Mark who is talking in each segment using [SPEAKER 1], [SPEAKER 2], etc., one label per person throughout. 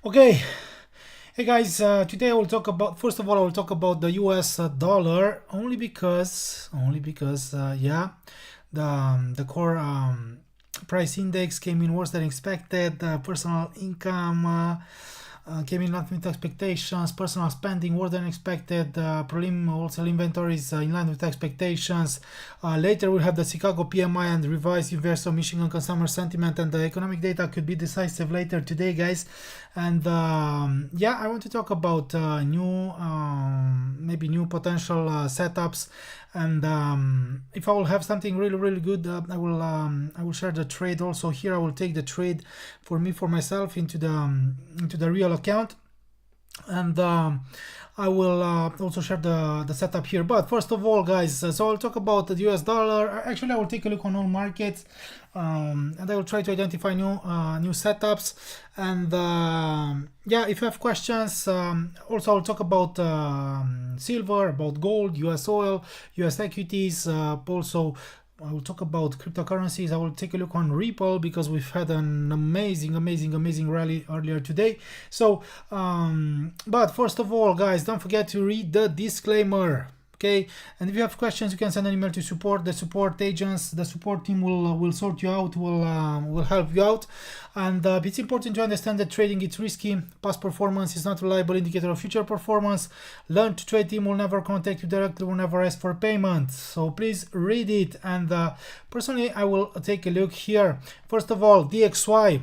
[SPEAKER 1] Okay, hey guys, today I will talk about, first of all, I will talk about the US dollar only because yeah, the core price index came in worse than expected. Personal income came in line with expectations. Personal spending worse than expected. Prelim wholesale inventories in line with expectations. Later we'll have the Chicago PMI and revised investor Michigan consumer sentiment, and the economic data could be decisive later today, guys. And yeah, I want to talk about maybe new potential setups. And if I will have something really good, I will share the trade also here. I will take the trade for myself into the real account, and I will also share the setup here. But first of all, guys, so I'll talk about the US dollar. Actually, I will take a look on all markets, and I will try to identify new setups. And yeah, if you have questions, also I'll talk about silver, about gold, US oil, US equities. Also, I will talk about cryptocurrencies. I will take a look on Ripple because we've had an amazing rally earlier today. So, but first of all, guys, don't forget to read the disclaimer. Okay, and if you have questions, you can send an email to support. The support agents, the support team will sort you out, will help you out. And it's important to understand that trading is risky. Past performance is not a reliable indicator of future performance. Learn to trade team will never contact you directly, will never ask for payment. So please read it. And personally, I will take a look here. First of all, DXY.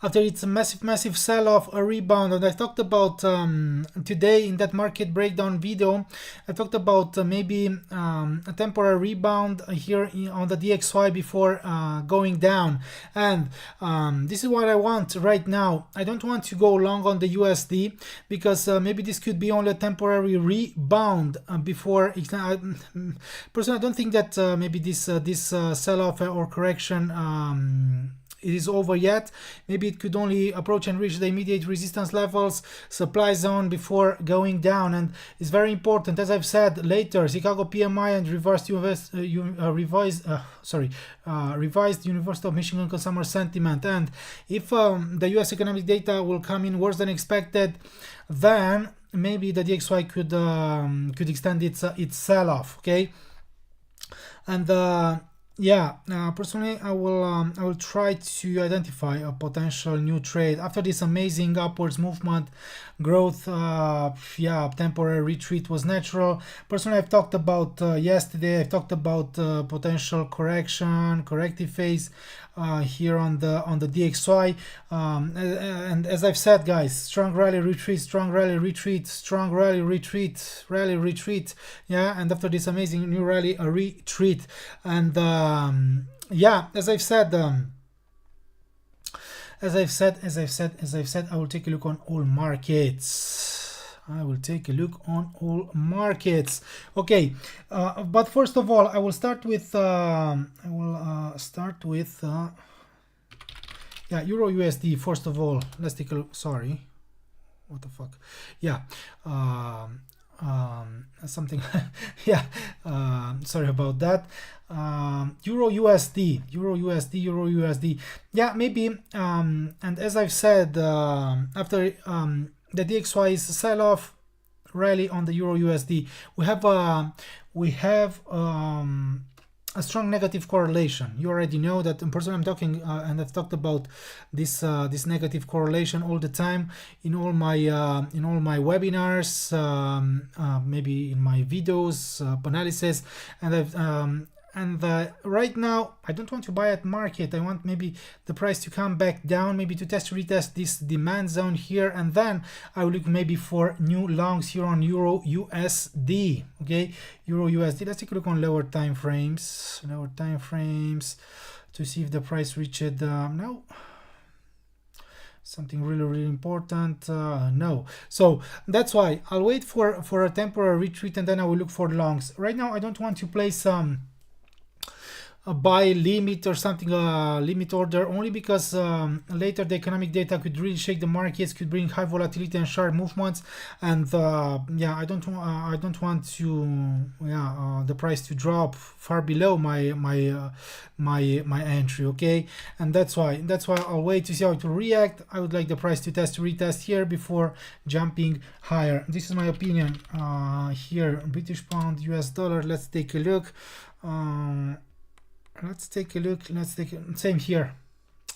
[SPEAKER 1] After its massive sell-off, a rebound, and I talked about today in that market breakdown video, I talked about maybe a temporary rebound here on the DXY before going down. And this is what I want right now. I don't want to go long on the USD because maybe this could be only a temporary rebound before. Personally, I don't think that maybe this sell-off or correction it is over yet. Maybe it could only approach and reach the immediate resistance levels, supply zone before going down. And it's very important, as I've said, later Chicago PMI and revised University of Michigan consumer sentiment. And if the US economic data will come in worse than expected, then maybe the DXY could extend its sell-off. Okay, and yeah, personally, I will try to identify a potential new trade after this amazing upwards movement. Growth, yeah, temporary retreat was natural. Personally, I've talked about yesterday. I've talked about potential corrective phase here on the DXY, and as I've said, guys, strong rally retreat, strong rally retreat, strong rally retreat, rally retreat. Yeah, and after this amazing new rally, a retreat. And yeah, as I've said, I will take a look on all markets. Okay, but first of all, I will start with yeah, Euro USD. First of all, let's take a look. Sorry, what the fuck? Yeah, something. Yeah, sorry about that. Euro USD. Yeah, maybe. And as I've said, after the DXY's sell-off rally on the Euro USD, we have a strong negative correlation. You already know that. In person, I'm talking and I've talked about this negative correlation all the time in all my webinars, maybe in my videos, analysis, and I've right now I don't want to buy at market. I want maybe the price to come back down, maybe to retest this demand zone here, and then I will look maybe for new longs here on Euro USD. Okay, Euro USD. Let's take a look on lower time frames to see if the price reached no, something really important. No, so that's why I'll wait for a temporary retreat, and then I will look for longs. Right now I don't want to place a buy limit or something, limit order, only because later the economic data could really shake the markets, could bring high volatility and sharp movements, and yeah, I don't want to the price to drop far below my entry, okay? And that's why I'll wait to see how it will react. I would like the price to retest here before jumping higher. This is my opinion. Here, British pound, US dollar. Let's take a look. Same here.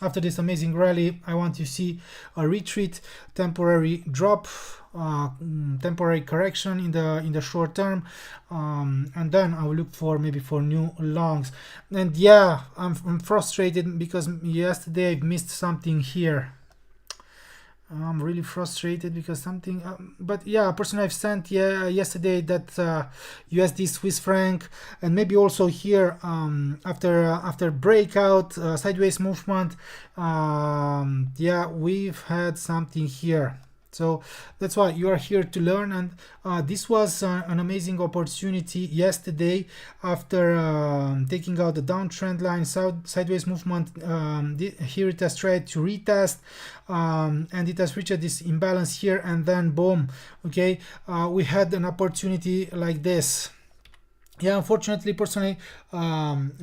[SPEAKER 1] After this amazing rally, I want to see a retreat, temporary drop, temporary correction in the short term, and then I will look for maybe for new longs. And yeah, I'm frustrated because yesterday I missed something here. I'm really frustrated because something, but yeah, personally I've sent yesterday that USD Swiss franc, and maybe also here after breakout sideways movement, yeah, we've had something here. So that's why you are here to learn, and this was an amazing opportunity yesterday after taking out the downtrend line, sideways movement. Here it has tried to retest, and it has reached this imbalance here, and then boom, okay, we had an opportunity like this. Yeah, unfortunately, personally,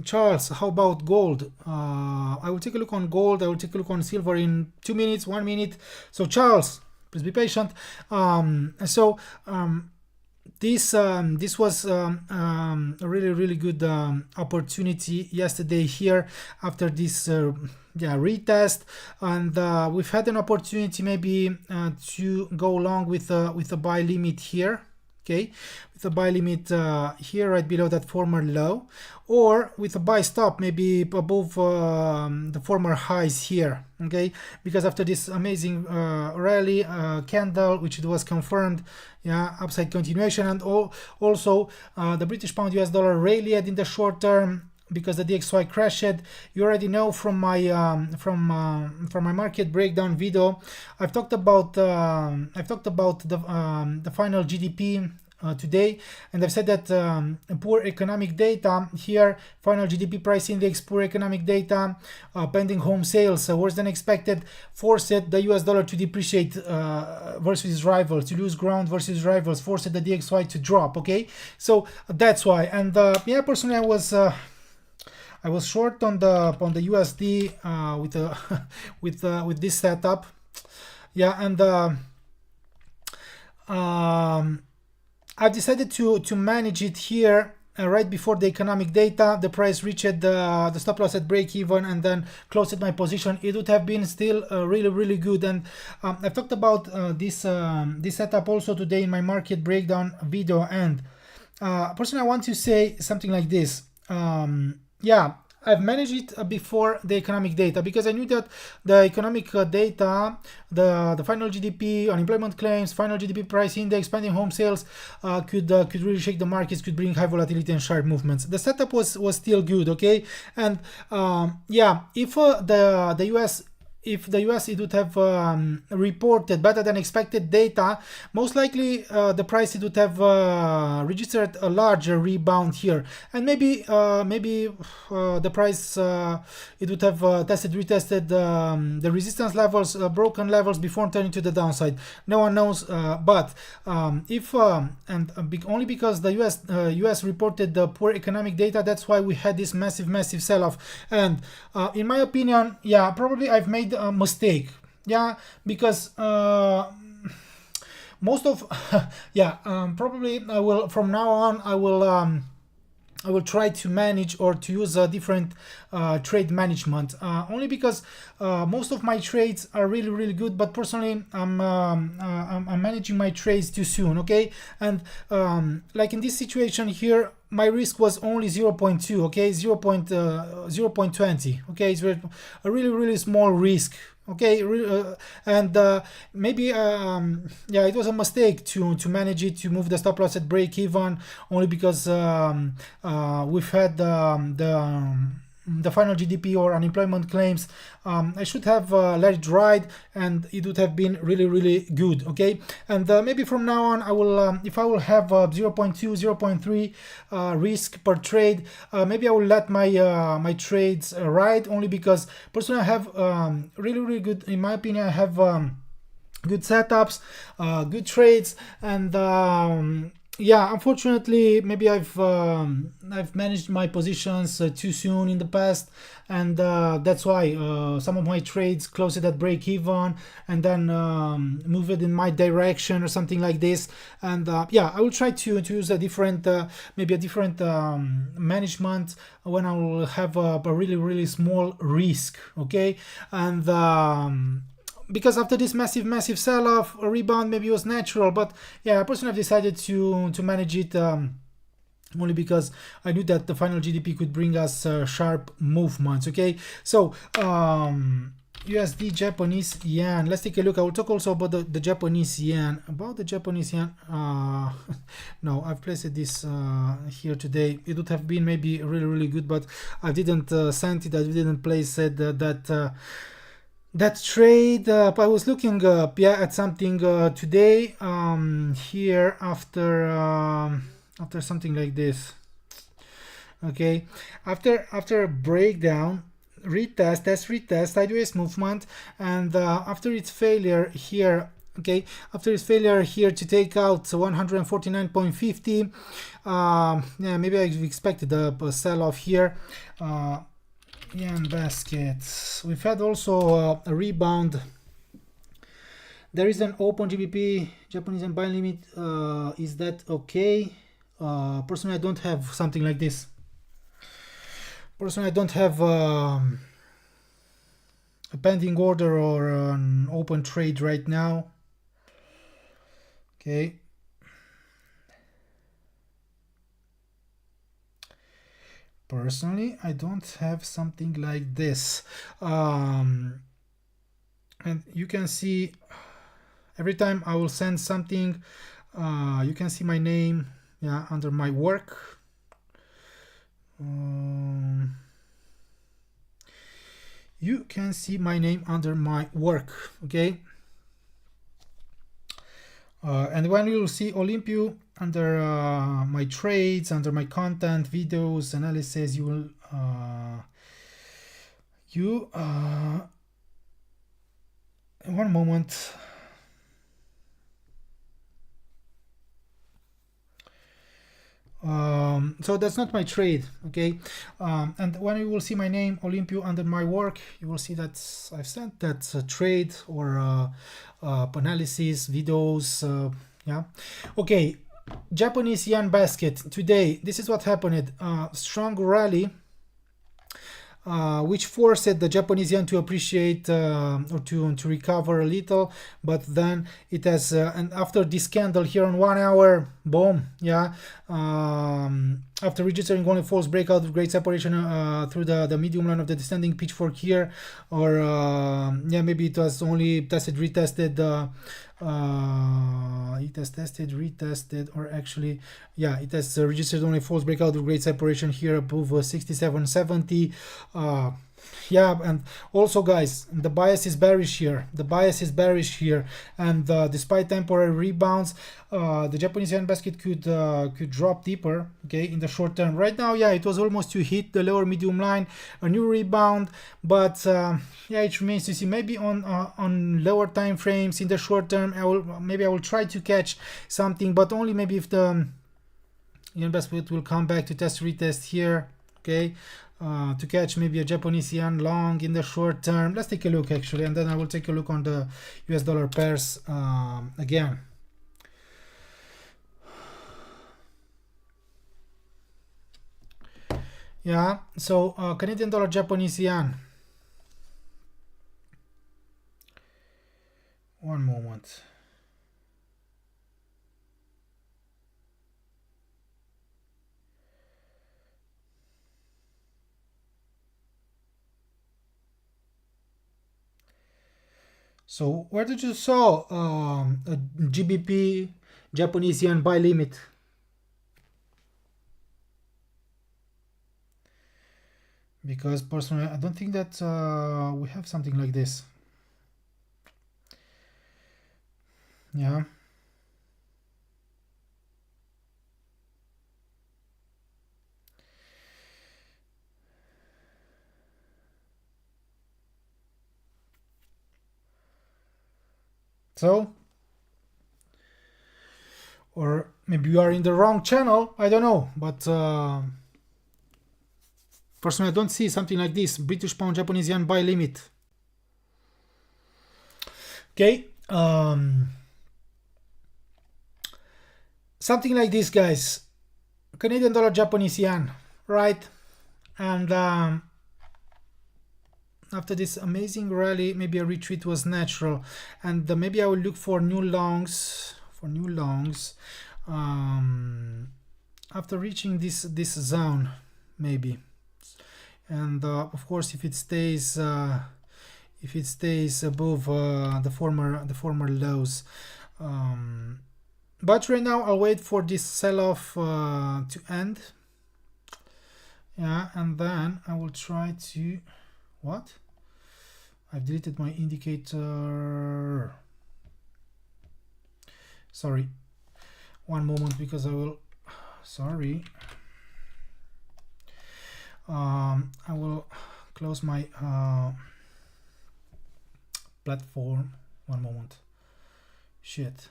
[SPEAKER 1] Charles, how about gold? I will take a look on gold. I will take a look on silver in 2 minutes, 1 minute. So Charles, please be patient. This was a really good opportunity yesterday here after this retest, and we've had an opportunity maybe to go along with a buy limit here. Okay, with a buy limit here right below that former low, or with a buy stop maybe above the former highs here. Okay, because after this amazing rally candle, which it was confirmed, yeah, upside continuation, and also the British pound US dollar rallied in the short term because the DXY crashed. You already know from my my market breakdown video, I've talked about the final GDP today, and I've said that poor economic data here, final GDP price index, poor economic data, pending home sales worse than expected, forced the US dollar to depreciate versus rivals, to lose ground versus rivals, forced the DXY to drop. Okay, so that's why. And yeah, personally I was short on the USD with this setup. Yeah, and I've decided to manage it here right before the economic data. The price reached the stop loss at break even and then closed my position. It would have been still really good. And I've talked about this setup also today in my market breakdown video. And personally, I want to say something like this. Yeah, I've managed it before the economic data because I knew that the economic data, the final GDP, unemployment claims, final GDP price index, pending home sales could really shake the markets, could bring high volatility and sharp movements. The setup was still good, okay? And yeah, if the US it would have reported better than expected data, most likely the price it would have registered a larger rebound here, and maybe the price it would have retested the resistance levels, broken levels before turning to the downside. No one knows, but if only because the US reported the poor economic data, that's why we had this massive sell-off. And in my opinion, yeah, probably I've made a mistake, yeah, because most of yeah, probably I will from now on I will try to manage or to use a different trade management, only because most of my trades are really good, but personally I'm managing my trades too soon, okay? And like in this situation here, my risk was only 0.2, okay, 0.20, okay, it's a really small risk, okay, and maybe yeah, it was a mistake to manage it, to move the stop loss at break even, only because we've had the final GDP or unemployment claims, I should have let it ride, and it would have been really, really good. Okay, and maybe from now on I will, if I will have 0.2, 0.3 risk per trade, maybe I will let my my trades ride, only because personally I have really, really good, in my opinion, I have good setups, good trades, and yeah, unfortunately, maybe I've managed my positions too soon in the past, and that's why some of my trades closed at break even and then moved in my direction or something like this. And yeah, I will try to use a different, maybe a different management when I will have a really, really small risk. Okay, and because after this massive sell-off, a rebound maybe was natural, but yeah, I personally have decided to manage it only because I knew that the final GDP could bring us sharp movements. Okay, so USD, Japanese yen. Let's take a look. I will talk also about the Japanese yen. About the Japanese yen, no, I've placed this here today. It would have been maybe really, really good, but I didn't send it. I didn't place it that trade. I was looking yeah, at something today here after something like this. Okay, after a breakdown, retest, sideways movement, and after its failure here, okay, after its failure here to take out 149.50, yeah, maybe I expected a sell-off here. Yen basket. We've had also a rebound. There is an open GBP Japanese yen buy limit. Is that okay? Personally, I don't have something like this. Personally, I don't have a pending order or an open trade right now. Okay. Personally, I don't have something like this. And you can see every time I will send something, you can see my name, yeah, under my work. You can see my name under my work, okay? And when you will see Olympio under my trades, under my content, videos, analysis, you will one moment. So that's not my trade, okay? And when you will see my name Olympio under my work, you will see that I've sent that trade or analysis videos, yeah. Okay, Japanese yen basket today. This is what happened. Strong rally, which forced the Japanese yen to appreciate or to recover a little, but then it has and after this candle here on 1 hour, boom, yeah, after registering only false breakout of great separation through the medium line of the descending pitchfork here, or yeah, maybe it was only tested, retested, it has tested, retested, or actually, yeah, it has registered only false breakout of great separation here above 67.70. Yeah, and also guys, the bias is bearish here. The bias is bearish here, and despite temporary rebounds, the Japanese yen basket could drop deeper, okay, in the short term. Right now, yeah, it was almost to hit the lower medium line, a new rebound, but yeah, it remains to see. Maybe on lower time frames in the short term, I will try to catch something, but only maybe if the yen basket will come back to test, retest here, okay. To catch maybe a Japanese yen long in the short term. Let's take a look actually, and then I will take a look on the US dollar pairs again. Yeah, so Canadian dollar, Japanese yen. One moment. So where did you saw a GBP Japanese yen buy limit? because personally I don't think that we have something like this. Yeah. So, or maybe you are in the wrong channel, I don't know, but personally I don't see something like this. British pound, Japanese yen buy limit. Okay, something like this, guys. Canadian dollar, Japanese yen, right? And after this amazing rally, maybe a retreat was natural, and maybe I will look for new longs. After reaching this zone, maybe, and of course, if it stays above the former lows. But right now I'll wait for this sell-off to end. Yeah, and then I will try to what? I've deleted my indicator. Sorry, one moment, because I will. Sorry. I will close my platform. One moment. Shit.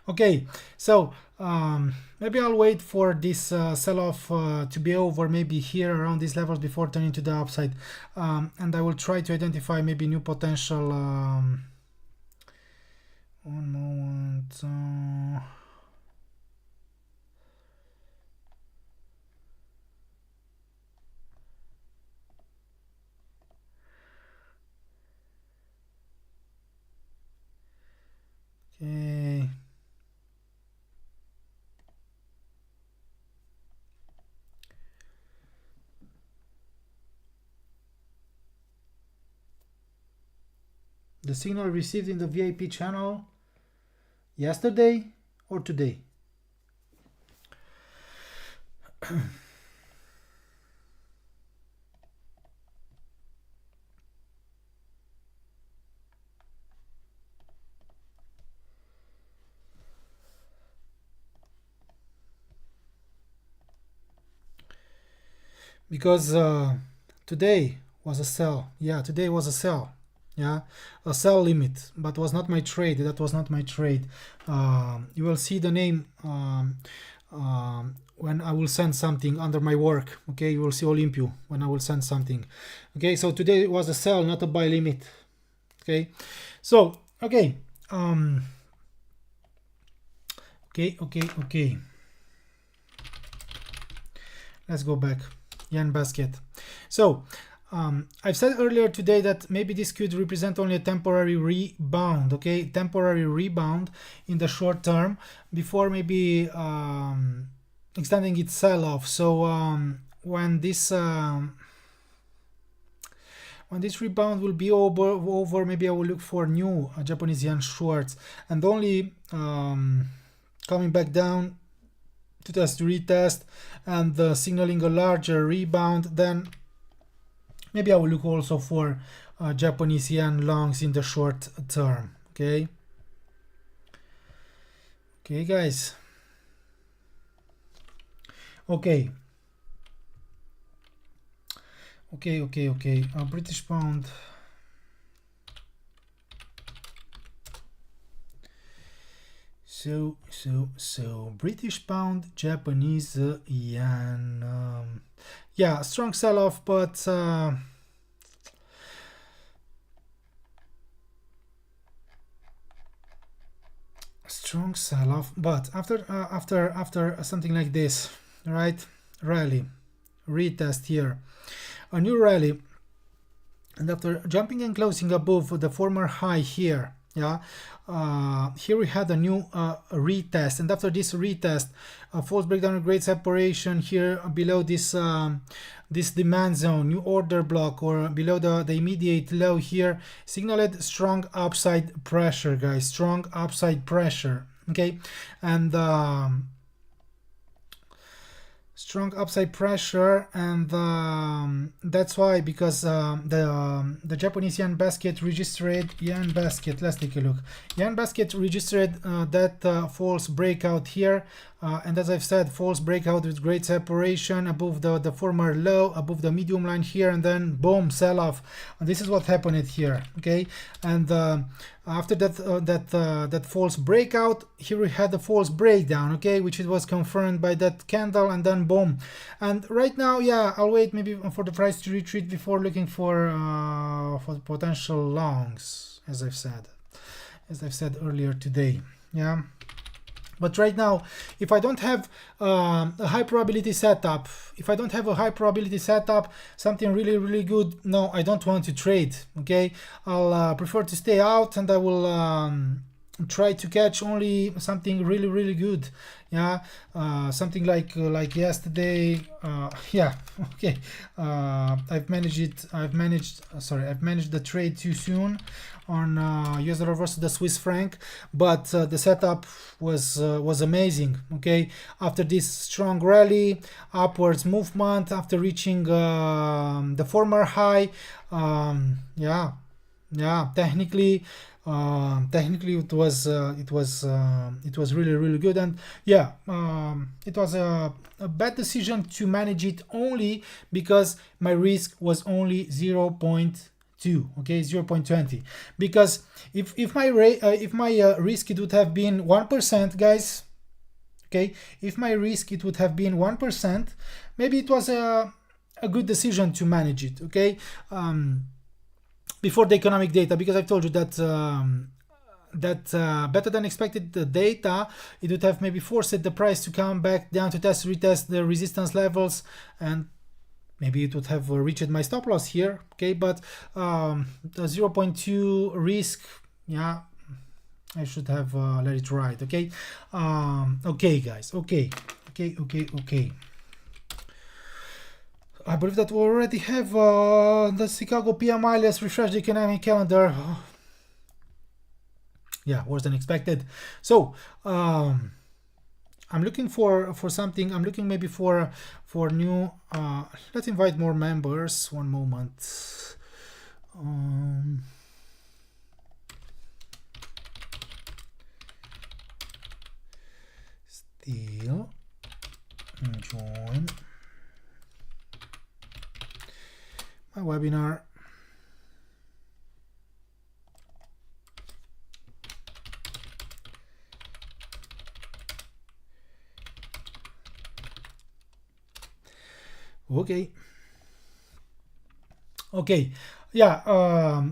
[SPEAKER 1] Okay, so maybe I'll wait for this sell-off to be over, maybe here around these levels, before turning to the upside, and I will try to identify maybe new potential. One moment. Okay. The signal received in the VIP channel yesterday or today? Because today was a sell. Yeah, today was a sell. Yeah, a sell limit, but was not my trade. That was not my trade. You will see the name when I will send something under my work. Okay, you will see Olympio when I will send something. Okay, so today was a sell, not a buy limit. Okay, so okay. Okay. Let's go back. Yen basket. So I've said earlier today that maybe this could represent only a temporary rebound. Okay, temporary rebound in the short term before maybe extending its sell-off. So when this rebound will be over, maybe I will look for new Japanese yen shorts, and only coming back down to retest and signaling a larger rebound, then maybe I will look also for Japanese yen longs in the short term. Okay, guys. Okay. British pound. So British pound, Japanese yen. Yeah, strong sell-off, but strong sell-off. But after something like this, right? Rally, retest here, a new rally. and after jumping and closing above the former high here, yeah, here we had a new retest, and after this retest, false breakdown, great separation here below this this demand zone, new order block, or below the immediate low here, signaled strong upside pressure, guys, strong upside pressure. Okay, and strong upside pressure, and that's why, because the Japanese yen basket registered let's take a look. Yen basket registered that false breakout here, and as I've said, false breakout with great separation above the former low, above the medium line here, and then boom, sell off. And this is what happened here. Okay, and after that that false breakout, here we had the false breakdown, okay, which it was confirmed by that candle, and then boom. And right now, yeah, I'll wait maybe for the price to retreat before looking for potential longs, as I've said earlier today. Yeah, but right now, if I don't have a high probability setup, something really good, no, I don't want to trade. Okay, I'll prefer to stay out, and I will try to catch only something really good. Yeah, something like yesterday. Yeah, okay. I've managed the trade too soon on US dollar versus the Swiss franc, but the setup was amazing. Okay, after this strong rally, upwards movement, after reaching the former high, yeah, technically it was really good. And yeah, it was a bad decision to manage it only because my risk was only 0.2, okay, 0.20. Because if my risk, it would have been 1%, guys, okay, if my risk it would have been 1%, maybe it was a good decision to manage it, okay, before the economic data, because I've told you that better than expected data, it would have maybe forced the price to come back down to retest the resistance levels, and maybe it would have reached my stop loss here. Okay, but the 0.2 risk, yeah, I should have let it ride. Okay, okay, guys. Okay. I believe that we already have the Chicago PMI. Let's refresh the economic calendar. Yeah, worse than expected. So I'm looking for something. I'm looking maybe for new. Let's invite more members. One moment. Still join my webinar. Okay, yeah,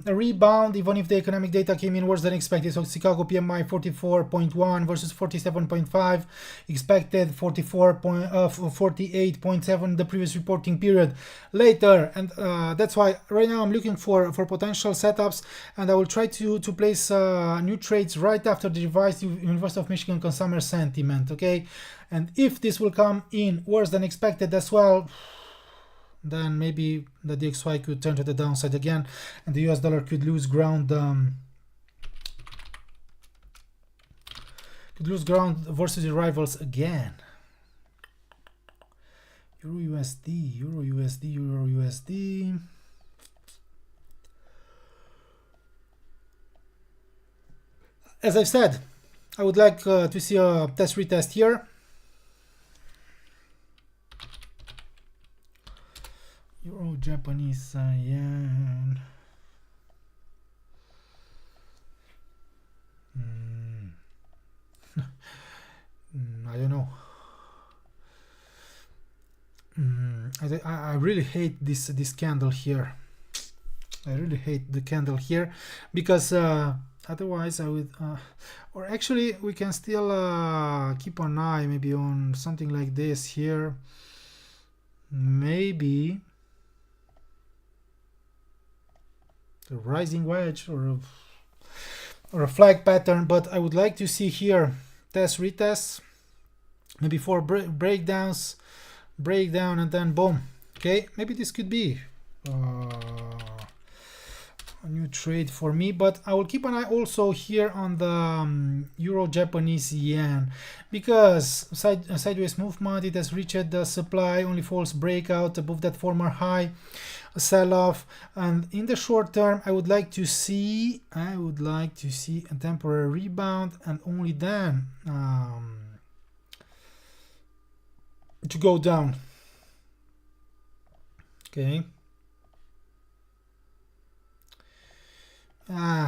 [SPEAKER 1] a rebound, even if the economic data came in worse than expected. So Chicago PMI 44.1 versus 47.5, expected 48.7 the previous reporting period later. And that's why right now I'm looking for potential setups, and I will try to place new trades right after the revised University of Michigan consumer sentiment. Okay, and if this will come in worse than expected as well, then maybe the DXY could turn to the downside again, and the US dollar could lose ground versus the rivals again. Euro USD. As I've said, I would like to see a retest here. Euro Japanese yen. I don't know. I really hate this candle here. I really hate the candle here, because otherwise I would or actually we can still keep an eye maybe on something like this here. Maybe a rising wedge or a flag pattern, but I would like to see here test, retest, maybe 4 breakdowns, breakdown, and then boom. Okay, maybe this could be a new trade for me, but I will keep an eye also here on the Euro Japanese yen, because sideways movement, it has reached the supply, only false breakout above that former high, a sell-off, and in the short term I would like to see a temporary rebound, and only then to go down. Okay.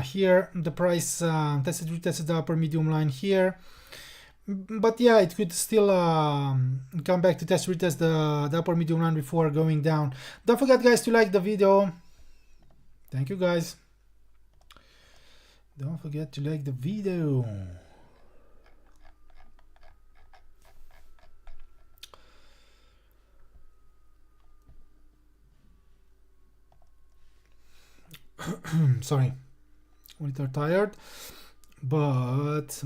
[SPEAKER 1] Here the price tested the upper medium line here, but yeah, it could still come back to retest the upper medium line before going down. Don't forget, guys, to like the video. Thank you, guys. Don't forget to like the video. Sorry, a little tired, but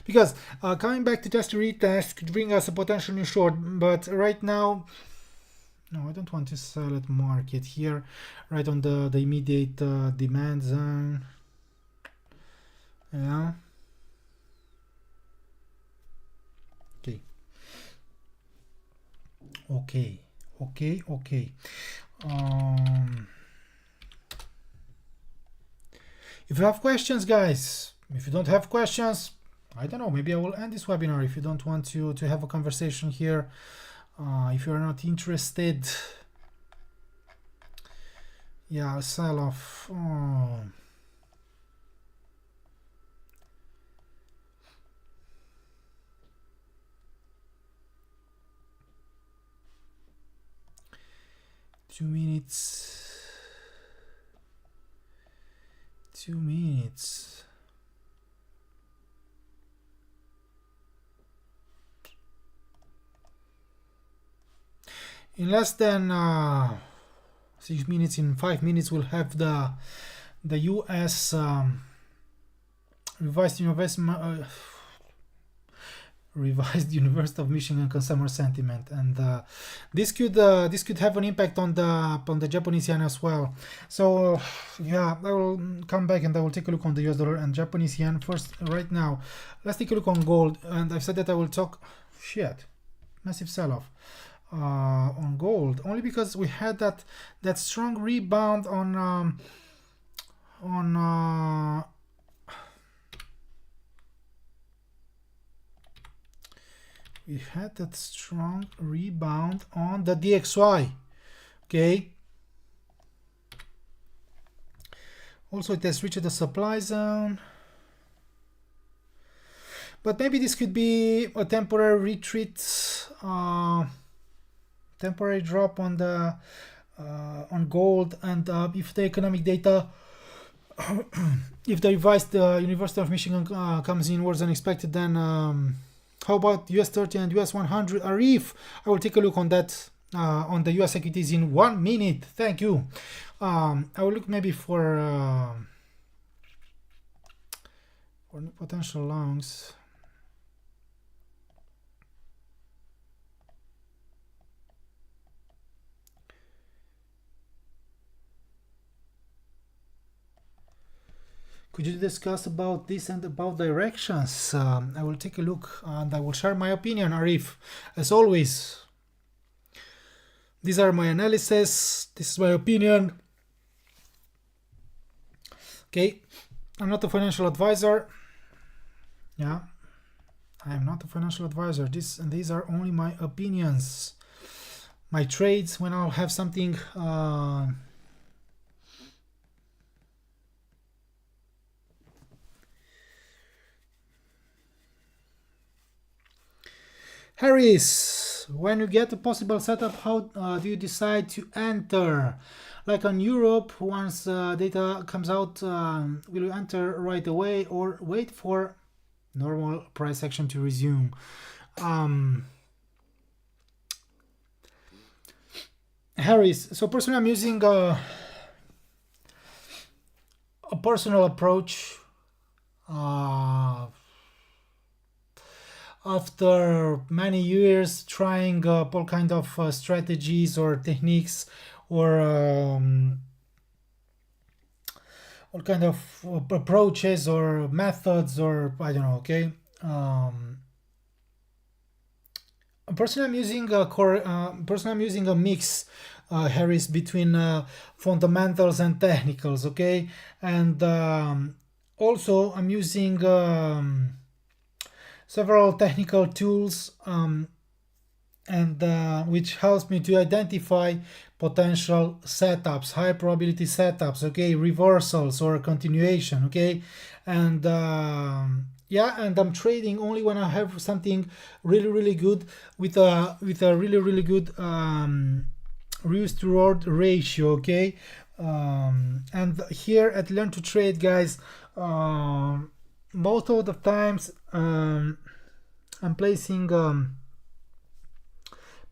[SPEAKER 1] because coming back to test retest could bring us a potential new short, but right now, no, I don't want to sell at market here, right on the immediate demand zone. Yeah. Okay. If you have questions, guys, if you don't have questions, I don't know, maybe I will end this webinar if you don't want to have a conversation here. If you're not interested, yeah, sell off. 2 minutes. 2 minutes. In less than 6 minutes, in 5 minutes, we'll have the US revised University of Michigan consumer sentiment, and this could have an impact on the Japanese yen as well. So yeah, I will come back and I will take a look on the US dollar and Japanese yen first. Right now, let's take a look on gold, and I've said that I will talk massive sell-off on gold, only because we had that strong rebound on we had that strong rebound on the DXY. Okay, also it has reached the supply zone, but maybe this could be a temporary retreat, temporary drop on the on gold, and if the economic data if the revised University of Michigan comes in worse than expected, then how about US 30 and US 100? Arif, I will take a look on that on the US equities in 1 minute. Thank you. I will look maybe for potential longs. Could you discuss about this and about directions? I will take a look and I will share my opinion, Arif. As always, these are my analysis. This is my opinion. Okay, I'm not a financial advisor. Yeah, I am not a financial advisor. These are only my opinions, my trades. When I'll have something Harris, when you get a possible setup, how do you decide to enter? Like on Europe, once data comes out, will you enter right away or wait for normal price action to resume? Harris, so personally I'm using personal approach. After many years trying all kind of strategies or techniques or all kind of approaches or methods, or I don't know, okay. Personally, I'm using a mix, Harris, between fundamentals and technicals, okay, and also I'm using several technical tools, and which helps me to identify potential setups, high probability setups, okay, reversals or continuation, okay, and yeah, and I'm trading only when I have something really good with a really good risk to reward ratio, okay. And here at Learn to Trade, guys, most of the times I'm placing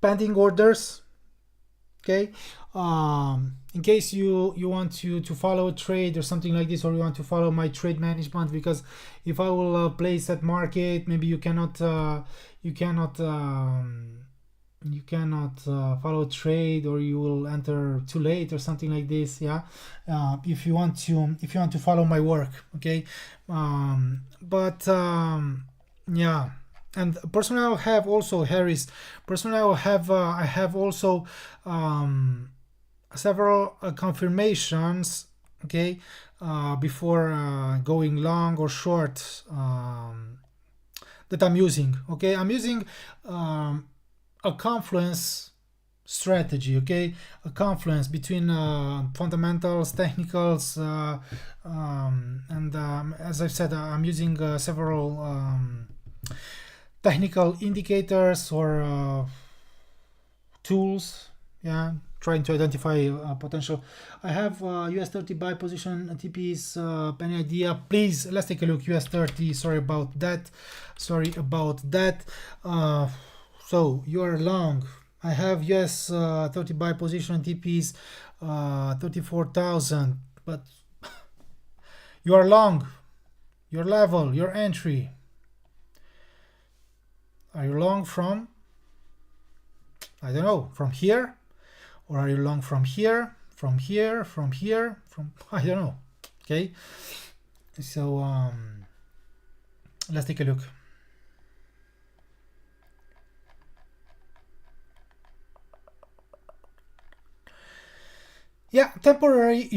[SPEAKER 1] pending orders, okay. In case you want to follow a trade or something like this, or you want to follow my trade management, because if I will place that market, maybe you cannot follow a trade, or you will enter too late or something like this, yeah. If you want to follow my work, okay. Yeah. And personally, I have also, Harris, personally I have also several confirmations, okay, before going long or short, that I'm using, okay. I'm using a confluence strategy, okay, a confluence between fundamentals, technicals, and as I've said, I'm using several technical indicators or tools, yeah, trying to identify potential. I have US 30 buy position TPs. Any idea? Please, let's take a look. US 30. Sorry about that. So you are long. I have US 30 buy position TPs 34,000, but you are long. Your level, your entry. Are you long from, I don't know, from here? Or are you long from here, from here, from here, from, I don't know, okay? So let's take a look. Yeah, temporary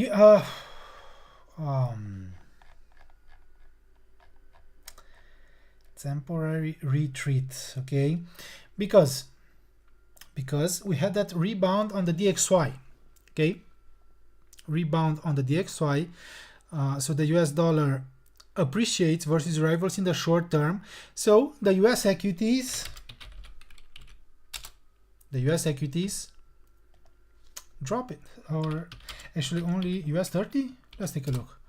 [SPEAKER 1] temporary retreat, okay, because we had that rebound on the DXY, okay, rebound on the DXY. So the US dollar appreciates versus rivals in the short term. So the US equities drop it, or actually only US 30. Let's take a look.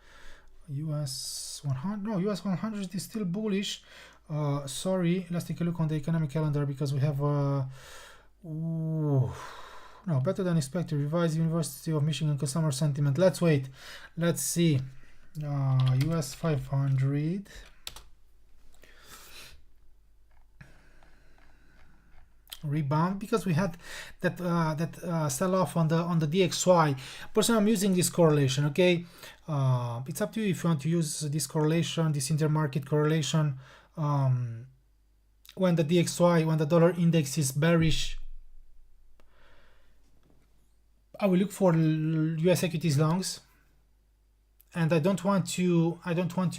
[SPEAKER 1] US 100, no, US 100 is still bullish. Sorry, let's take a look on the economic calendar, because we have no, better than expected. Revised University of Michigan consumer sentiment. Let's wait. Let's see. US 500. Rebound, because we had that sell-off on the DXY. Personally, I'm using this correlation, okay. It's up to you if you want to use this correlation, this intermarket correlation. When the DXY, when the dollar index is bearish, I will look for US equities longs, and I don't want to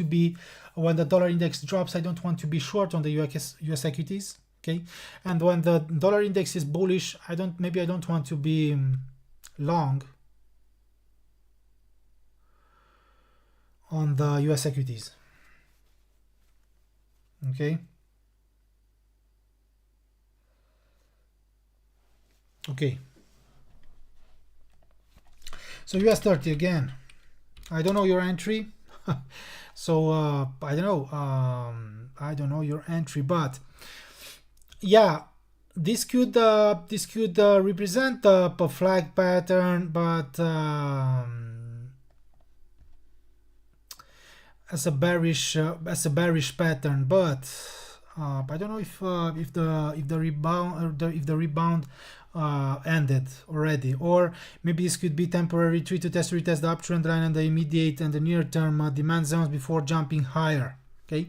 [SPEAKER 1] be, when the dollar index drops, I don't want to be short on the US equities, okay. And when the dollar index is bullish, I don't want to be long on the US equities, okay. So US 30 again. I don't know your entry. So I don't know your entry, but yeah, this could represent a flag pattern, but as a bearish pattern, but I don't know if the rebound ended already, or maybe this could be temporary retreat to retest the uptrend line and the immediate and the near term demand zones before jumping higher. Okay.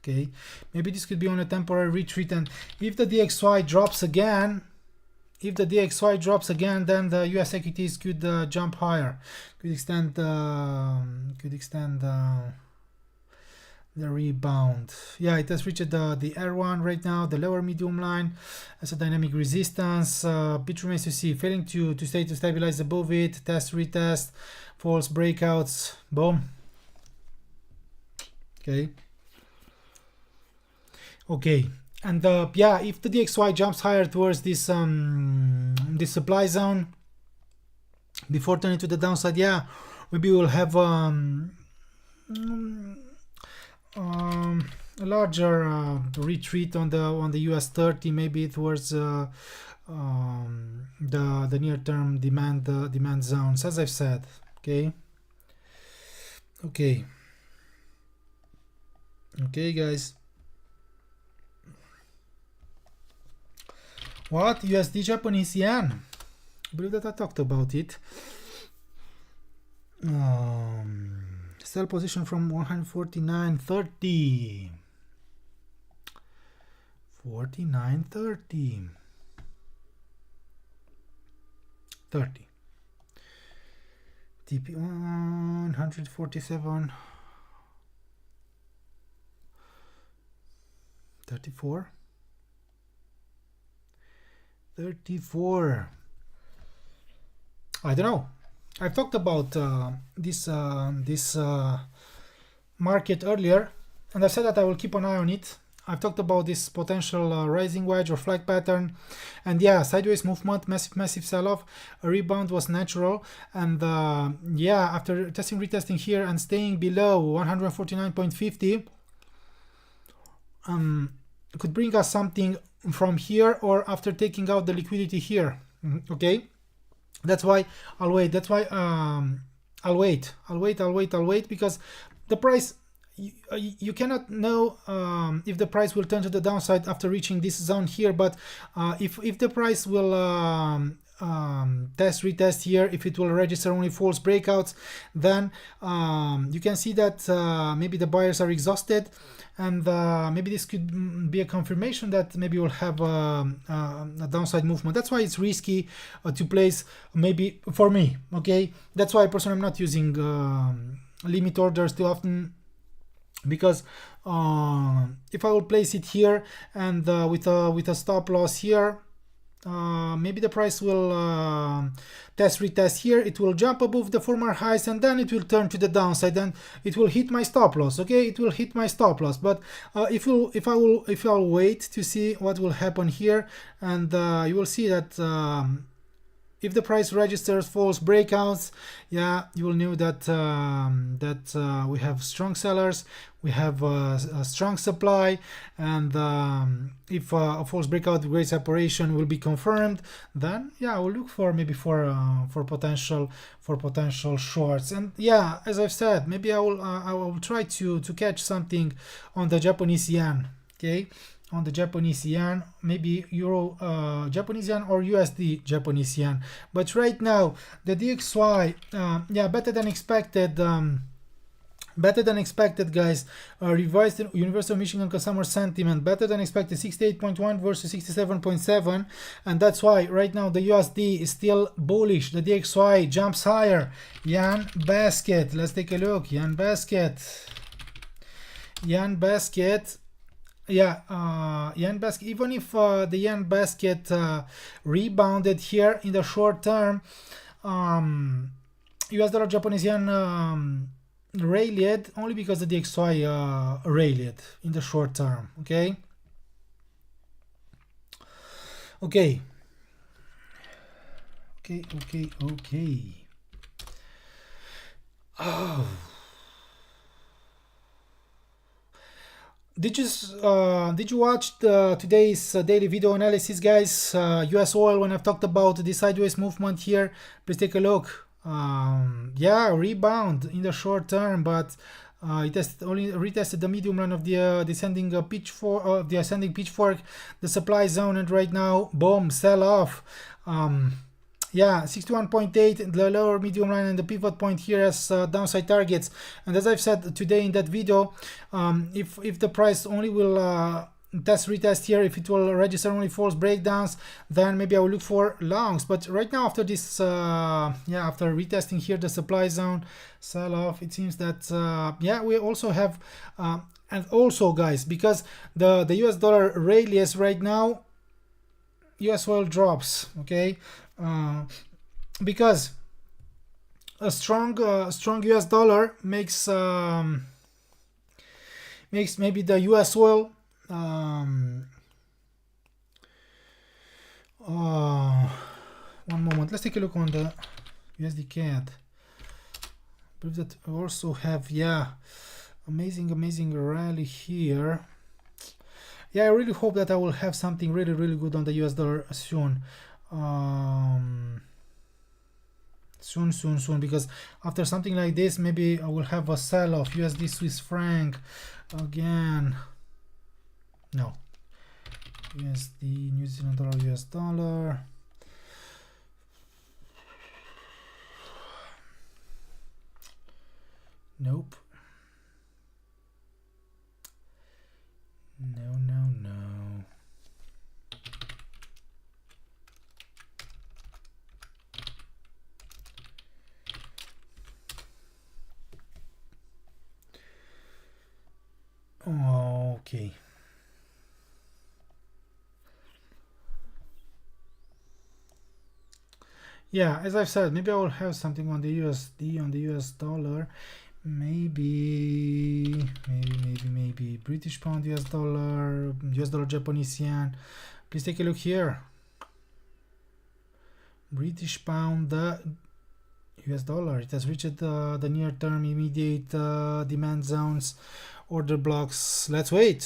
[SPEAKER 1] Okay, maybe this could be on a temporary retreat, and if the DXY drops again, then the US equities could jump higher, could extend the rebound. Yeah, it has reached the R1 right now, the lower medium line as a dynamic resistance. Bit remains to see, failing to stabilize above it, test, retest, false breakouts, boom. Okay, and yeah, if the DXY jumps higher towards this this supply zone before turning to the downside, yeah, maybe we'll have a larger retreat on the US 30, maybe towards the near term demand zones, as I've said. Okay, guys. What? USD Japanese yen? I believe that I talked about it. Sell position from 149.30. 49.30. 30. TP 147. 34. 34. I don't know. I've talked about this market earlier, and I said that I will keep an eye on it. I've talked about this potential rising wedge or flag pattern, and yeah, sideways movement, massive sell-off. A rebound was natural, and yeah, after retesting here and staying below 149.50, could bring us something from here, or after taking out the liquidity here. Okay, that's why I'll wait. I'll wait because the price, you cannot know if the price will turn to the downside after reaching this zone here, but if the price will retest here, if it will register only false breakouts, then you can see that maybe the buyers are exhausted, and maybe this could be a confirmation that maybe we'll have a downside movement. That's why it's risky to place, maybe for me. Okay, that's why personally I'm not using limit orders too often, because if I will place it here and with a stop loss here, maybe the price will retest here, it will jump above the former highs, and then it will turn to the downside, and it will hit my stop loss. Okay, it will hit my stop loss. But if I'll wait to see what will happen here, and you will see that if the price registers false breakouts, yeah, you will know that we have strong sellers, we have a strong supply, and if a false breakout great separation will be confirmed, then yeah, I will look for maybe for potential shorts. And yeah, as I've said, maybe I will try to catch something on the Japanese yen. Okay, on the Japanese yen, maybe Euro Japanese yen or USD Japanese yen. But right now the DXY, yeah, better than expected, guys. Revised Universal Michigan Consumer Sentiment, better than expected, 68.1 versus 67.7, and that's why right now the USD is still bullish. The DXY jumps higher. Yen basket, let's take a look. Yen basket. Yeah, yen basket, even if the yen basket rebounded here in the short term, US dollar Japanese yen rallied only because the DXY rallied in the short term. Okay. Oh, did you watch today's daily video analysis, guys? US oil, when I've talked about the sideways movement here, please take a look. Yeah, rebound in the short term, but it has only retested the medium line of the descending the ascending pitchfork, the supply zone, and right now, boom, sell off. Yeah, 61.8, the lower medium line and the pivot point here as downside targets. And as I've said today in that video, if the price only will retest here, if it will register only false breakdowns, then maybe I will look for longs. But right now, after this, yeah, after retesting here the supply zone, sell off, it seems that yeah, we also have, and also, guys, because the US dollar rallies right now, US oil drops, okay, because a strong US dollar makes maybe the US oil one moment, let's take a look on the USD CAD. I believe that we also have, yeah, amazing rally here. Yeah, I really hope that I will have something really good on the US dollar soon. Soon, because after something like this, maybe I will have a sell-off. USD Swiss franc again. No. USD New Zealand dollar, US dollar. Nope. No. Okay. Yeah, as I've said, maybe I will have something on the USD, on the US dollar. Maybe British pound, US dollar Japanese yen. Please take a look here. British pound, US dollar. It has reached the near term immediate demand zones, order blocks. Let's wait.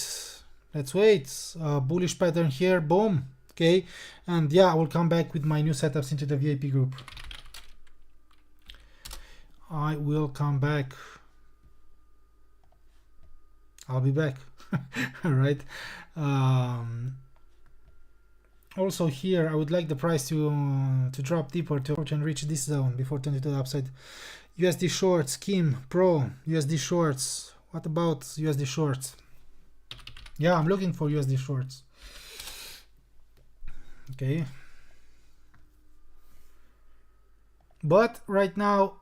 [SPEAKER 1] Bullish pattern here. Boom. Okay, and yeah, I will come back with my new setups into the VIP group. I will come back. I'll be back. All right. Also here, I would like the price to drop deeper to approach and reach this zone before turning to the upside. USD shorts, Kim Pro, USD shorts. What about USD shorts? Yeah, I'm looking for USD shorts. Okay. But right now,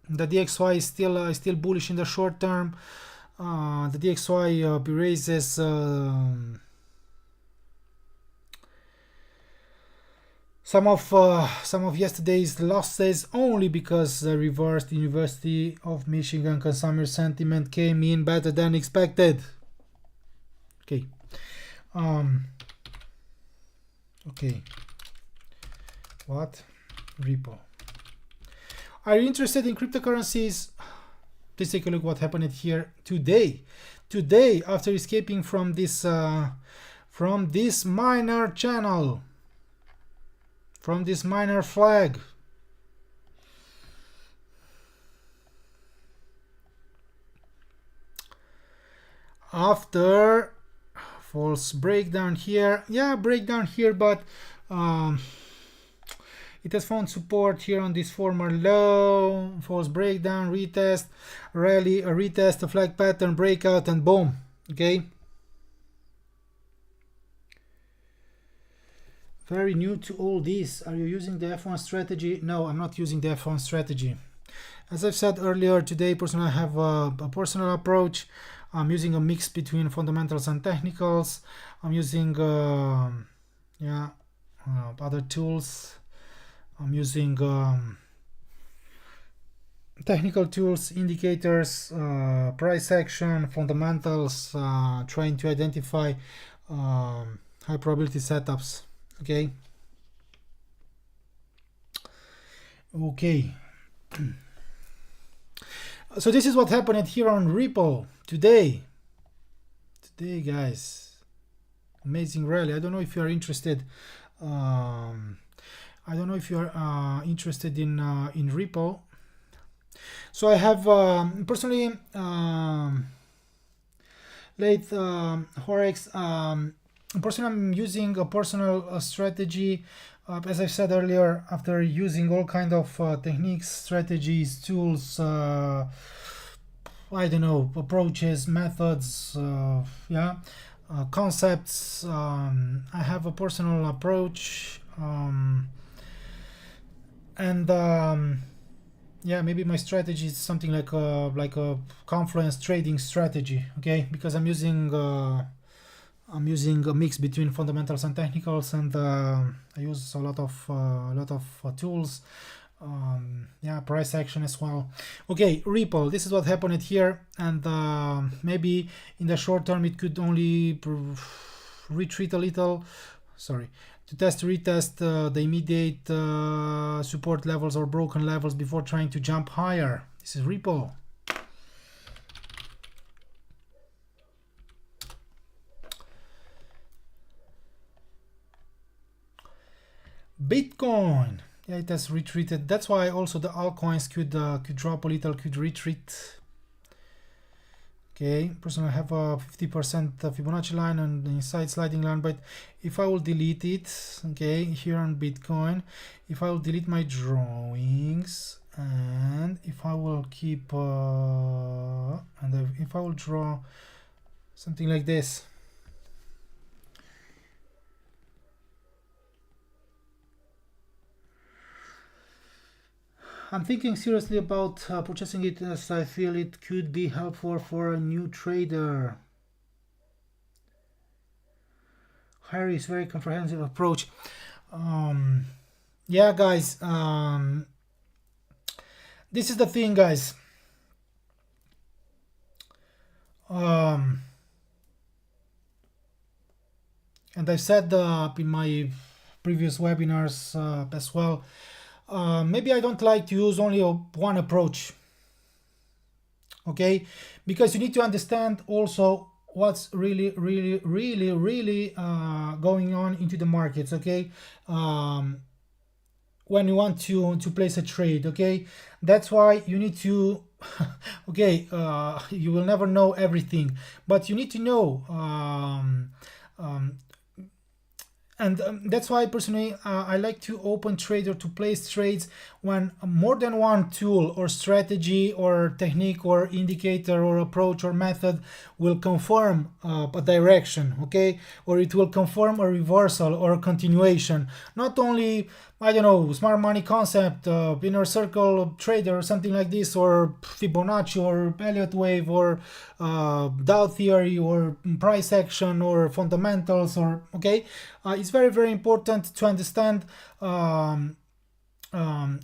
[SPEAKER 1] the DXY is still bullish in the short term. The DXY erases some of yesterday's losses only because the reversed University of Michigan consumer sentiment came in better than expected. Okay. Okay. What? Repo. Are you interested in cryptocurrencies? Please take a look what happened here today. Today, after escaping from this minor channel, from this minor flag, after false breakdown here, yeah, breakdown here, but it has found support here on this former low, false breakdown, retest, rally, a retest, a flag pattern, breakout, and boom. Okay. Very new to all this. Are you using the F1 strategy? No, I'm not using the F1 strategy. As I've said earlier today, personally, I have a personal approach. I'm using a mix between fundamentals and technicals. I'm using other tools. I'm using technical tools, indicators, price action, fundamentals, trying to identify high probability setups. Okay. So this is what happened here on Ripple today. today, guys. Amazing rally. I don't know if you are interested. I don't know if you are interested in Ripple. So I have personally late Forex. Personally, I'm using a personal strategy. As I said earlier, after using all kind of techniques, strategies, tools, I don't know, approaches, methods, yeah, concepts. I have a personal approach, and yeah, maybe my strategy is something like a confluence trading strategy. Okay, because I'm using a mix between fundamentals and technicals, and I use a lot of tools. Yeah, price action as well. Okay, Ripple, this is what happened here, and maybe in the short term it could only retreat a little, sorry, to retest the immediate support levels or broken levels before trying to jump higher. This is Ripple. Bitcoin, yeah, it has retreated. That's why also the altcoins could drop a little, could retreat. Okay, personally I have a 50% Fibonacci line and the inside sliding line, but if I will delete it, okay, here on Bitcoin, if I will delete my drawings, and if I will keep if I will draw something like this, I'm thinking seriously about purchasing it, as I feel it could be helpful for a new trader. Harry's very comprehensive approach. Yeah, guys, this is the thing, guys. And I've said in my previous webinars as well, maybe I don't like to use only one approach, okay, because you need to understand also what's really going on into the markets, okay, when you want to place a trade, okay. That's why you need to okay, you will never know everything, but you need to know, and that's why personally I like to open trader to place trades when more than one tool or strategy or technique or indicator or approach or method will confirm a direction, okay, or it will confirm a reversal or a continuation. Not only, I don't know, smart money concept, inner circle trader or something like this, or Fibonacci or Elliott wave or Dow theory or price action or fundamentals, or okay, it's very important to understand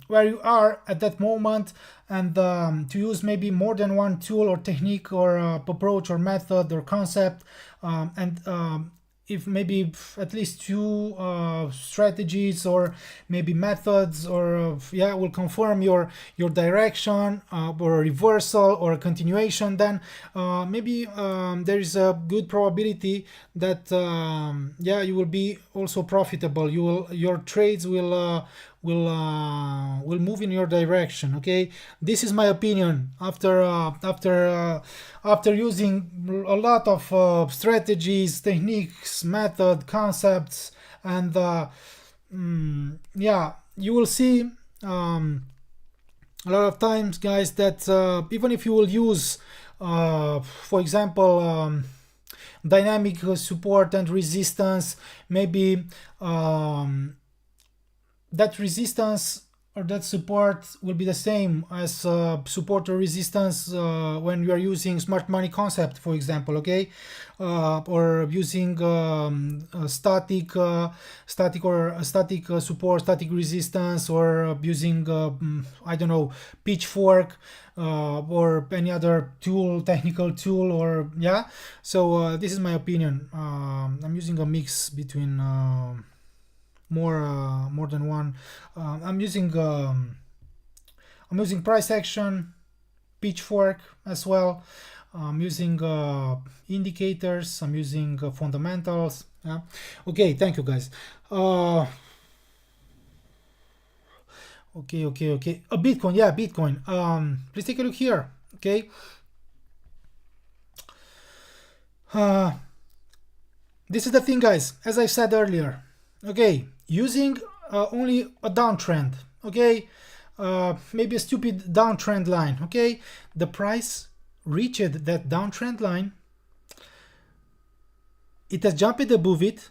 [SPEAKER 1] where you are at that moment, and to use maybe more than one tool or technique or approach or method or concept, and if maybe at least two strategies or maybe methods, or yeah, will confirm your direction, or a reversal or a continuation, then maybe there is a good probability that yeah, you will be also profitable. Your trades will move in your direction, okay. This is my opinion after using a lot of strategies, techniques, method, concepts, and yeah, you will see a lot of times, guys, that even if you will use for example dynamic support and resistance, maybe that resistance or that support will be the same as support or resistance when you are using smart money concept, for example, okay, or using static support, static resistance, or using I don't know, pitchfork, or any other tool, technical tool, or yeah. So this is my opinion. I'm using a mix between more than one. I'm using price action, pitchfork as well, I'm using indicators, I'm using fundamentals. Yeah. Okay, thank you guys. Okay. Bitcoin, yeah, Bitcoin. Please take a look here. Okay. This is the thing, guys. As I said earlier, okay, using only a downtrend, okay, maybe a stupid downtrend line, okay, the price reached that downtrend line, it has jumped above it,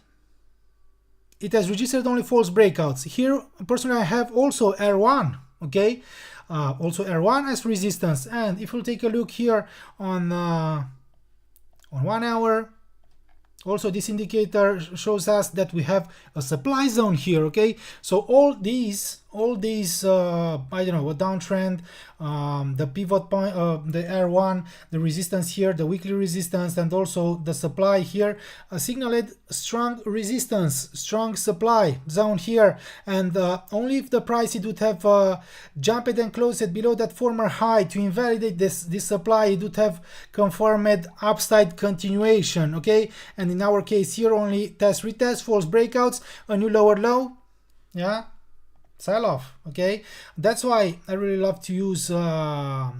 [SPEAKER 1] it has registered only false breakouts. Here, personally, I have also R1, okay, also R1 as resistance. And if we take a look here on 1 hour, also this indicator shows us that we have a supply zone here. Okay, so all these I don't know, a downtrend, the pivot point, the R1, the resistance here, the weekly resistance, and also the supply here signaled strong resistance, strong supply zone here. And only if the price it would have jumped and closed below that former high to invalidate this supply, it would have confirmed upside continuation. Okay, and in our case here, only test retest, false breakouts, a new lower low, yeah, sell off. Okay, that's why I really love to use more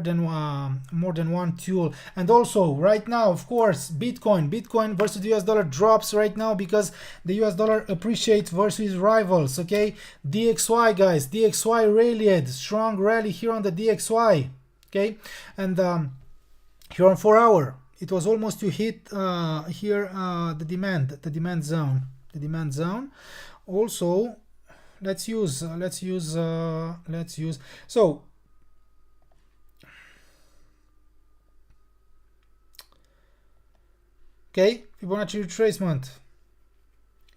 [SPEAKER 1] than one tool. And also right now, of course, Bitcoin versus the US dollar drops right now because the US dollar appreciates versus rivals. Okay, DXY, guys, DXY rallied, strong rally here on the DXY. Okay, and here on 4 hour, it was almost to hit here the demand zone. Also, let's use so okay, Fibonacci retracement,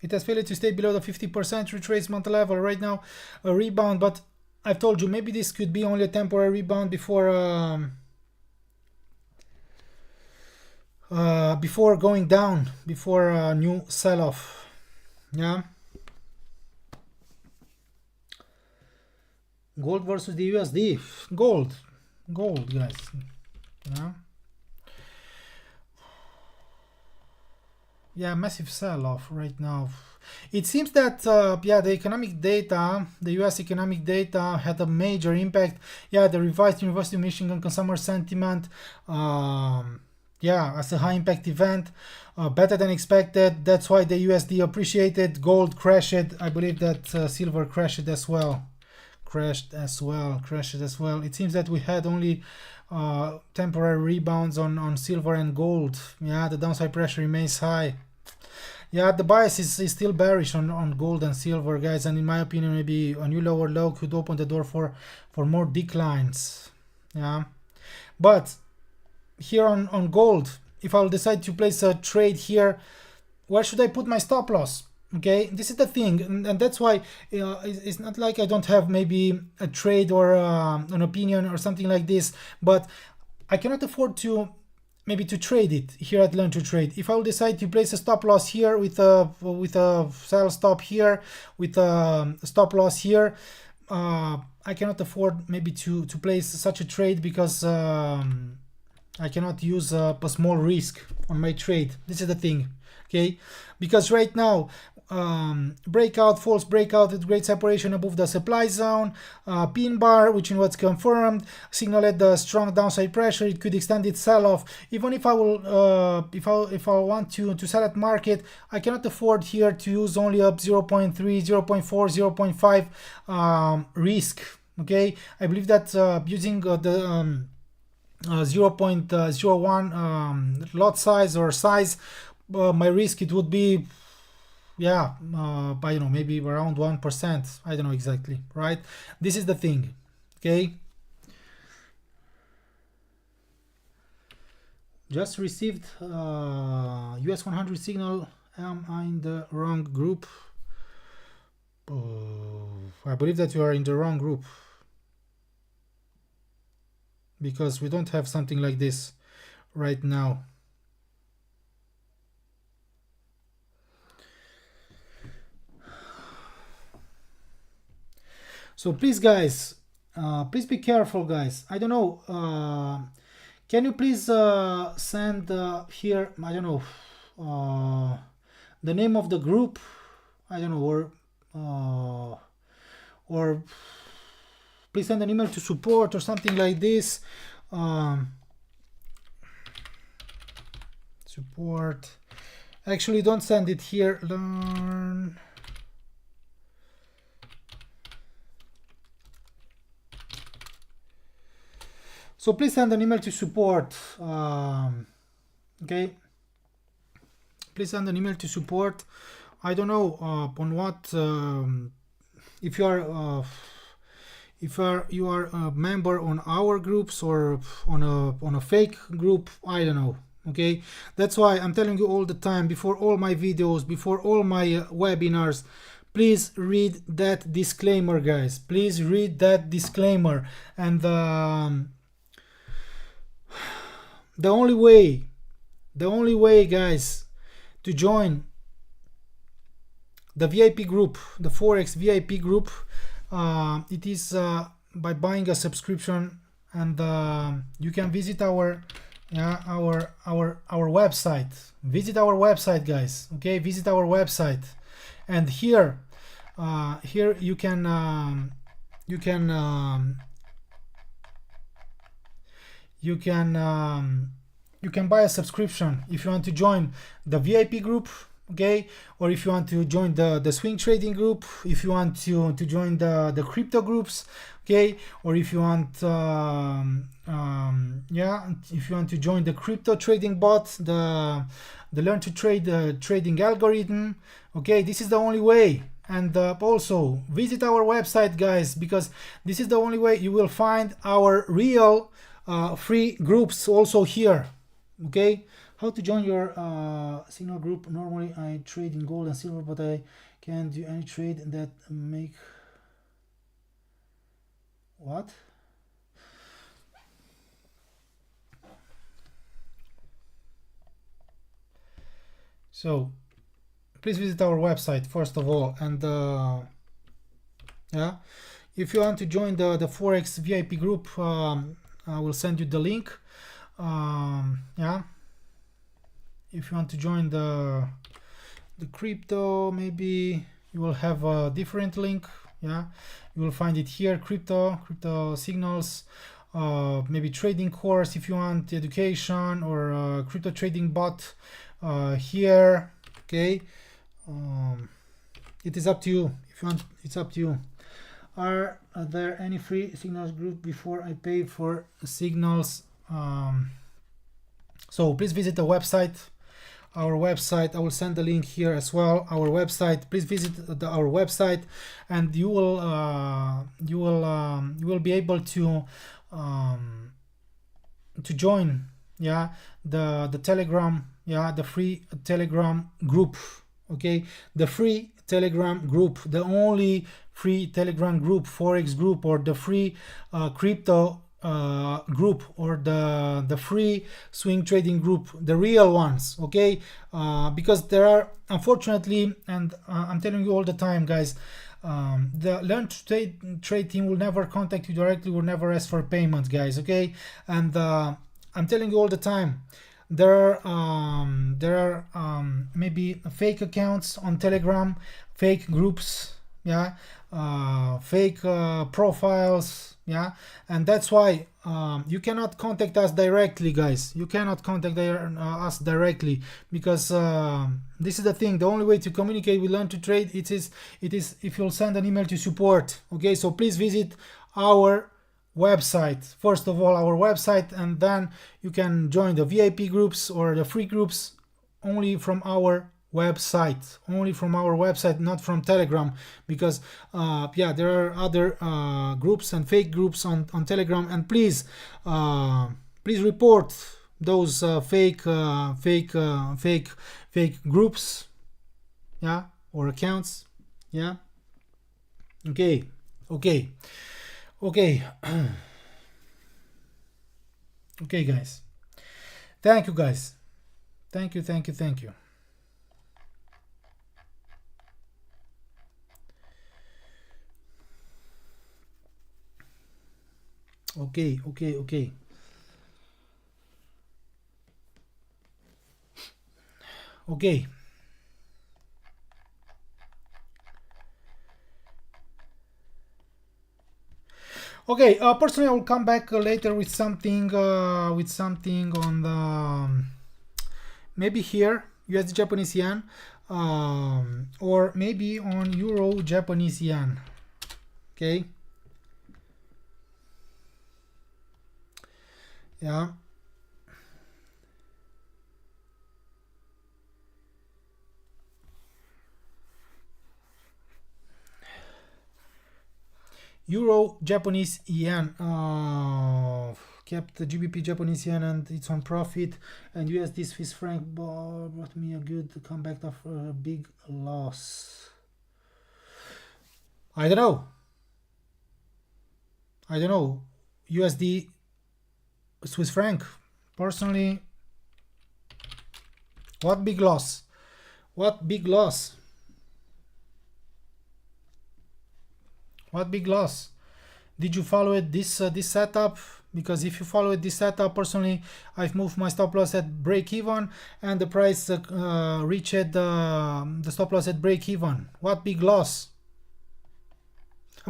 [SPEAKER 1] it has failed to stay below the 50% retracement level right now, a rebound, but I've told you maybe this could be only a temporary rebound before going down, before a new sell-off. Yeah. Gold versus the USD. Gold, guys. Yeah, massive sell-off right now. It seems that yeah, the economic data, the US economic data had a major impact. Yeah, the revised University of Michigan consumer sentiment, yeah, as a high impact event, better than expected. That's why the USD appreciated. Gold crashed. I believe that silver crashed as well. Crashed as well. It seems that we had only temporary rebounds on silver and gold. Yeah, the downside pressure remains high. Yeah, the bias is still bearish on gold and silver, guys, and in my opinion, maybe a new lower low could open the door for more declines. Yeah, but here on gold, if I'll decide to place a trade here, where should I put my stop loss? Okay, this is the thing, and that's why it's not like I don't have maybe a trade or an opinion or something like this, but I cannot afford to maybe to trade it here at Learn to Trade. If I will decide to place a stop loss here with a sell stop here, with a stop loss here, I cannot afford maybe to place such a trade because I cannot use a small risk on my trade. This is the thing, okay? Because right now, breakout, false breakout with great separation above the supply zone, pin bar, which was confirmed, signaled the strong downside pressure. It could extend its sell-off. Even if I will, if I want to sell at market, I cannot afford here to use only up 0.3, 0.4, 0.5 risk. Okay, I believe that using the 0.01 lot size or size, my risk it would be, yeah, by maybe around 1%. I don't know exactly, right? This is the thing, okay? Just received US 100 signal. Am I in the wrong group? I believe that you are in the wrong group, because we don't have something like this right now. So please, guys, please be careful, guys. I don't know. Can you please send here, I don't know, the name of the group, I don't know, or please send an email to support or something like this. Support. Actually, don't send it here. Learn. So please send an email to support. Okay. Please send an email to support. I don't know on what. If you are you are a member on our groups or on a fake group, I don't know. Okay, that's why I'm telling you all the time, before all my videos, before all my webinars, please read that disclaimer, guys. Please read that disclaimer. And the only way, guys, to join the VIP group, the Forex VIP group, it is by buying a subscription, and you can visit our website. Visit our website, guys. Okay, visit our website, and here you can buy a subscription if you want to join the VIP group. Okay, or if you want to join the swing trading group, if you want to join the crypto groups, okay, or if you want if you want to join the crypto trading bot, the learn to trade trading algorithm. Okay, this is the only way. And also visit our website, guys, because this is the only way you will find our real free groups also here. Okay, how to join your signal group? Normally I trade in gold and silver, but I can't do any trade that make what? So please visit our website first of all, and yeah, if you want to join the Forex VIP group, I will send you the link. Yeah, if you want to join the crypto, maybe you will have a different link. Yeah, you will find it here, crypto signals, maybe trading course if you want education, or crypto trading bot here. Okay, it is up to you. If you want, it's up to you. Are there any free signals group before I pay for signals? So please visit the website, our website. I will send the link here as well. Our website. Please visit our website, and you will be able to join, yeah, the Telegram, yeah, the free Telegram group. Okay, the free Telegram group, the only free Telegram group, Forex group, or the free crypto group, or the free swing trading group, the real ones. Okay, because there are, unfortunately, and I'm telling you all the time, guys, the learn to trade team will never contact you directly, will never ask for payment, guys. Okay, and I'm telling you all the time, there are maybe fake accounts on Telegram, fake groups, yeah, fake profiles, yeah, and that's why you cannot contact us directly, guys. You cannot contact us directly, because this is the thing. The only way to communicate with Learn to Trade, it is if you'll send an email to support. Okay, so please visit our website, first of all, our website, and then you can join the VIP groups or the free groups only from our website, not from Telegram, because yeah, there are other groups and fake groups on Telegram, and please report those fake groups, yeah, or accounts. Yeah, okay. Okay, guys. Thank you, guys. Thank you. Okay. Okay. Okay, personally, I will come back later with something on the maybe here USD Japanese yen, or maybe on Euro Japanese yen. Okay. Yeah. Euro Japanese yen kept the GBP Japanese yen and it's on profit, and USD Swiss franc brought me a good comeback after a big loss. I don't know. USD Swiss franc, personally, what big loss? What big loss? What big loss? Did you follow it this setup? Because if you follow this setup, personally, I've moved my stop loss at break even, and the price reached the stop loss at break even. What big loss?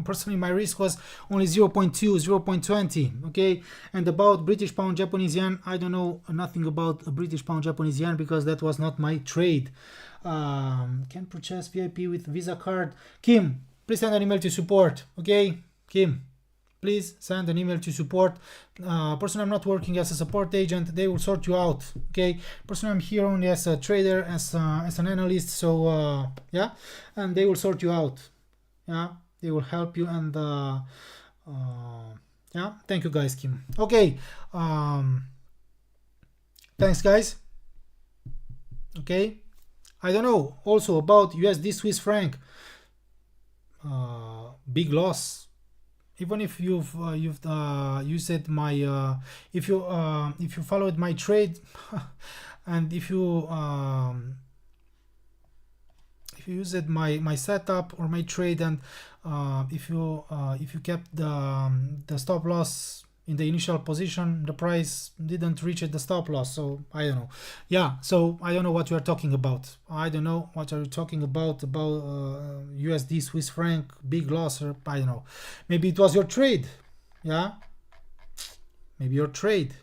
[SPEAKER 1] Personally, my risk was only 0.2, 0.20. Okay, and about British pound Japanese yen, I don't know nothing about a British pound Japanese yen because that was not my trade. Can purchase VIP with Visa card. Kim, please send an email to support. Okay, Kim, please send an email to support. Personally, I'm not working as a support agent. They will sort you out. Okay, personally, I'm here only as a trader, as an analyst. So yeah, and they will sort you out. Yeah, they will help you, and yeah, thank you guys, Kim. Okay, thanks guys. Okay, I don't know also about USD Swiss franc, big loss. Even if you've used my if you followed my trade and if you used my setup or my trade, and if you kept the stop loss in the initial position, the price didn't reach the stop loss. So I don't know. Yeah, so I don't know what you are talking about. I don't know what are you talking about USD Swiss franc big loss, or I don't know. Maybe it was your trade. Yeah, maybe your trade.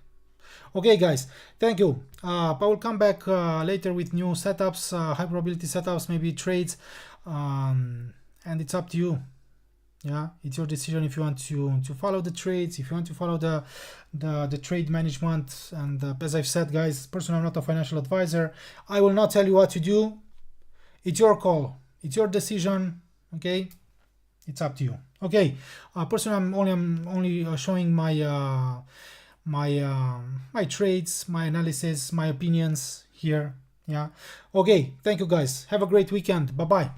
[SPEAKER 1] Okay guys, thank you. I will come back later with new setups, high probability setups, maybe trades, and it's up to you. Yeah, it's your decision if you want to follow the trades, if you want to follow the trade management. And as I've said guys, personally, I'm not a financial advisor. I will not tell you what to do. It's your call, it's your decision. Okay, it's up to you. Okay, personally, I'm only showing my my trades, my analysis, my opinions here. Yeah, okay, thank you guys, have a great weekend. Bye bye.